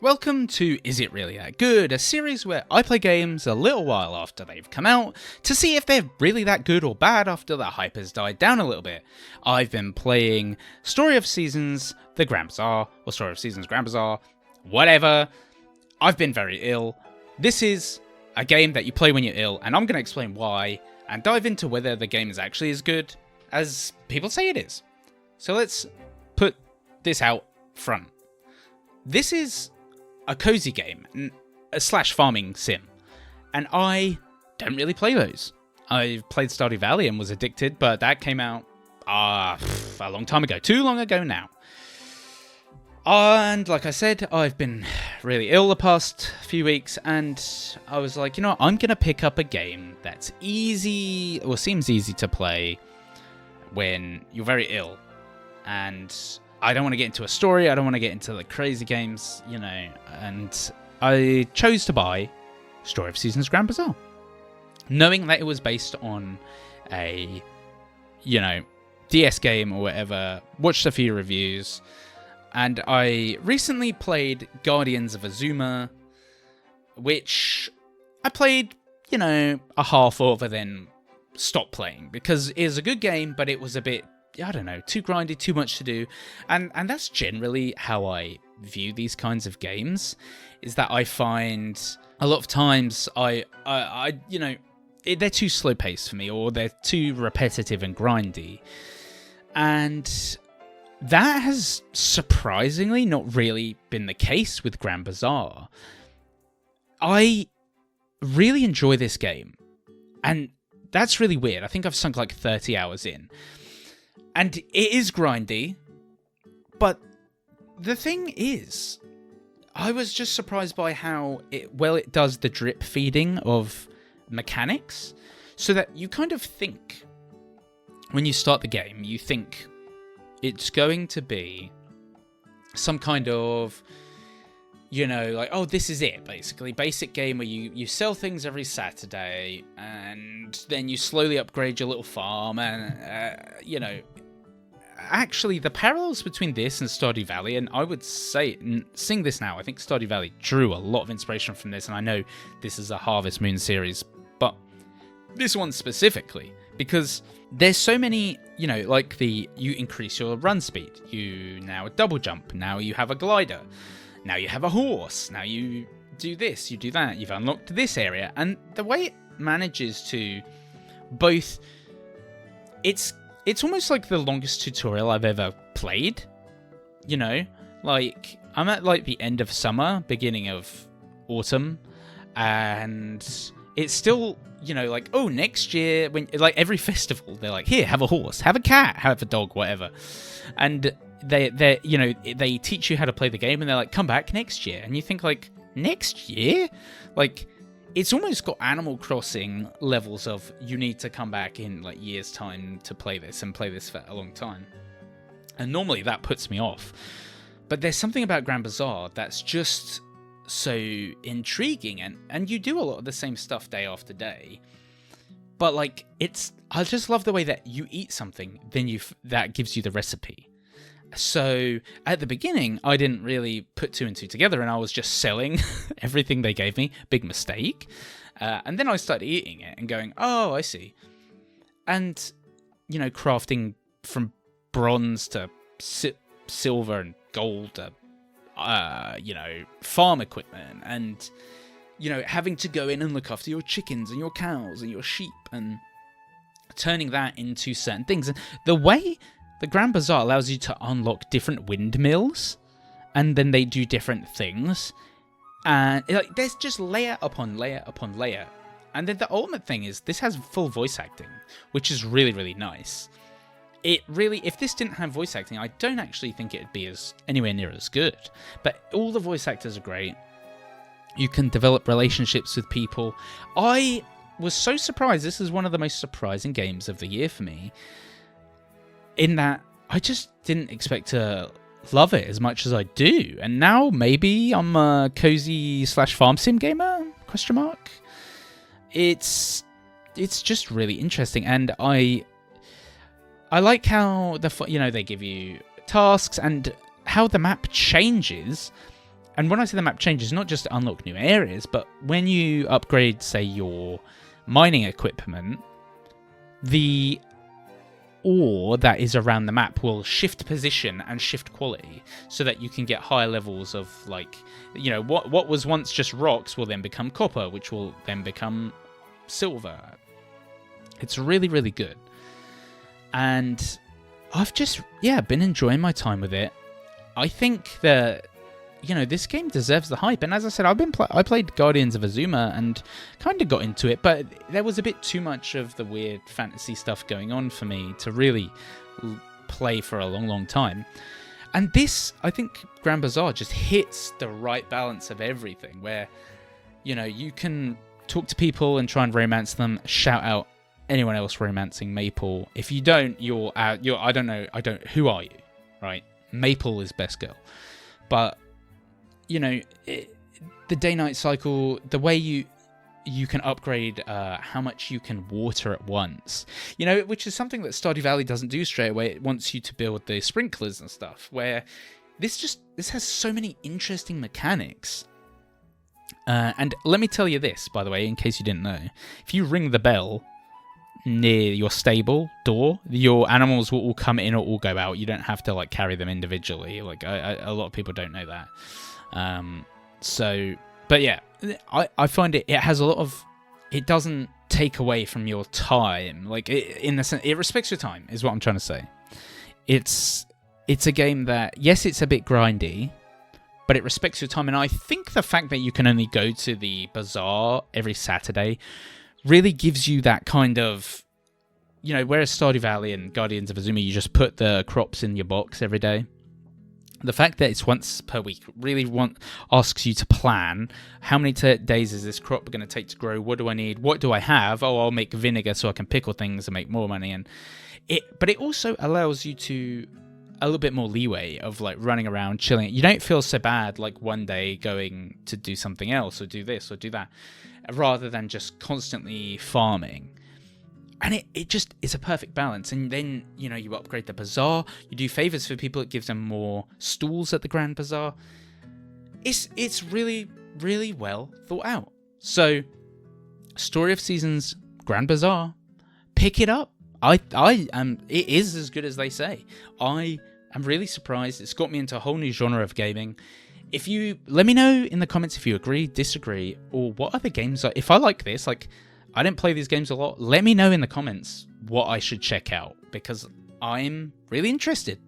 Welcome to Is It Really That Good, a series where I play games a little while after they've come out to see if they're really that good or bad after the hype has died down a little bit. I've been playing Story of Seasons, the Grand Bazaar, or Story of Seasons Grand Bazaar, whatever. I've been very ill. This is a game that you play when you're ill, and I'm going to explain why, and dive into whether the game is actually as good as people say it is. So let's put this out front. This is a cozy game, a slash farming sim, and I don't really play those. I played Stardew Valley and was addicted, but that came out a long time ago, too long ago now. And like I said, I've been really ill the past few weeks, and I was like, you know what, I'm going to pick up a game that's easy, or seems easy to play when you're very ill. And I don't want to get into a story, I don't want to get into the crazy games, you know, and I chose to buy Story of Seasons Grand Bazaar, knowing that it was based on a, you know, DS game or whatever, watched a few reviews, and I recently played Guardians of Azuma, which I played, you know, a half of and then stopped playing, because it was a good game, but it was a bit, I don't know, too grindy, too much to do. And that's generally how I view these kinds of games, is that I find a lot of times I you know, they're too slow paced for me, or they're too repetitive and grindy. And that has surprisingly not really been the case with Grand Bazaar. I really enjoy this game, and that's really weird. I think I've sunk like 30 hours in. And it is grindy, but the thing is, I was just surprised by how it does the drip feeding of mechanics, so that you kind of think, when you start the game, you think it's going to be some kind of, you know, like, oh, this is it, basically. Basic game where you sell things every Saturday, and then you slowly upgrade your little farm, and, you know, actually, the parallels between this and Stardew Valley, and I would say, seeing this now, I think Stardew Valley drew a lot of inspiration from this, and I know this is a Harvest Moon series, but this one specifically, because there's so many, you know, like you increase your run speed, you now double jump, now you have a glider, now you have a horse, now you do this, you do that, you've unlocked this area, and the way it manages to both, it's almost like the longest tutorial I've ever played, you know, like, I'm at, like, the end of summer, beginning of autumn, and it's still, you know, like, oh, next year, when, like, every festival, they're like, here, have a horse, have a cat, have a dog, whatever, and they you know, they teach you how to play the game, and they're like, come back next year, and you think, like, next year? Like, it's almost got Animal Crossing levels of you need to come back in like years' time to play this and play this for a long time. And normally that puts me off. But there's something about Grand Bazaar that's just so intriguing, and you do a lot of the same stuff day after day. But like, I just love the way that you eat something, then that gives you the recipe. So at the beginning, I didn't really put two and two together, and I was just selling everything they gave me. Big mistake. And then I started eating it and going, oh, I see. And, you know, crafting from bronze to silver and gold to, you know, farm equipment, and, you know, having to go in and look after your chickens and your cows and your sheep, and turning that into certain things. And the way the Grand Bazaar allows you to unlock different windmills, and then they do different things, and like, there's just layer upon layer upon layer. And then the ultimate thing is, this has full voice acting, which is really, really nice. It really, if this didn't have voice acting, I don't actually think it'd be anywhere near as good. But all the voice actors are great. You can develop relationships with people. I was so surprised. This is one of the most surprising games of the year for me, in that I just didn't expect to love it as much as I do. And now maybe I'm a cozy slash farm sim gamer, ? It's just really interesting. And I like how they give you tasks, and how the map changes and when I say the map changes, not just to unlock new areas, but when you upgrade, say, your mining equipment, the ore that is around the map will shift position and shift quality so that you can get higher levels of, like, you know, what was once just rocks will then become copper, which will then become silver. It's really, really good. And I've just, been enjoying my time with it. I think that, you know, this game deserves the hype. And as I said, I played Guardians of Azuma and kind of got into it, but there was a bit too much of the weird fantasy stuff going on for me to really play for a long, long time. And this, I think, Grand Bazaar just hits the right balance of everything, where, you know, you can talk to people and try and romance them, shout out anyone else romancing Maple. If you don't, you're who are you, right? Maple is best girl. But, you know, the day-night cycle, the way you can upgrade how much you can water at once, you know, which is something that Stardew Valley doesn't do straight away. It wants you to build the sprinklers and stuff, where this has so many interesting mechanics. And let me tell you this, by the way, in case you didn't know, if you ring the bell near your stable door, your animals will all come in or all go out. You don't have to, like, carry them individually. Like, a lot of people don't know that. But yeah, I find it has a lot of, it doesn't take away from your time. Like, in the sense, it respects your time, is what I'm trying to say. It's a game that, yes, it's a bit grindy, but it respects your time. And I think the fact that you can only go to the bazaar every Saturday really gives you that kind of, you know, whereas Stardew Valley and Guardians of Azuma, you just put the crops in your box every day. The fact that it's once per week really asks you to plan how many days is this crop going to take to grow? What do I need? What do I have? Oh, I'll make vinegar so I can pickle things and make more money. But it also allows you to a little bit more leeway of, like, running around, chilling. You don't feel so bad, like, one day going to do something else or do this or do that, rather than just constantly farming. And it just is a perfect balance. And then, you know, you upgrade the bazaar, you do favors for people, it gives them more stalls at the Grand Bazaar. It's really, really well thought out. So, Story of Seasons Grand Bazaar, pick it up. It is as good as they say. I am really surprised. It's got me into a whole new genre of gaming. If you let me know in the comments if you agree, disagree, or what other games are. If I like this, like, I didn't play these games a lot, let me know in the comments what I should check out, because I'm really interested.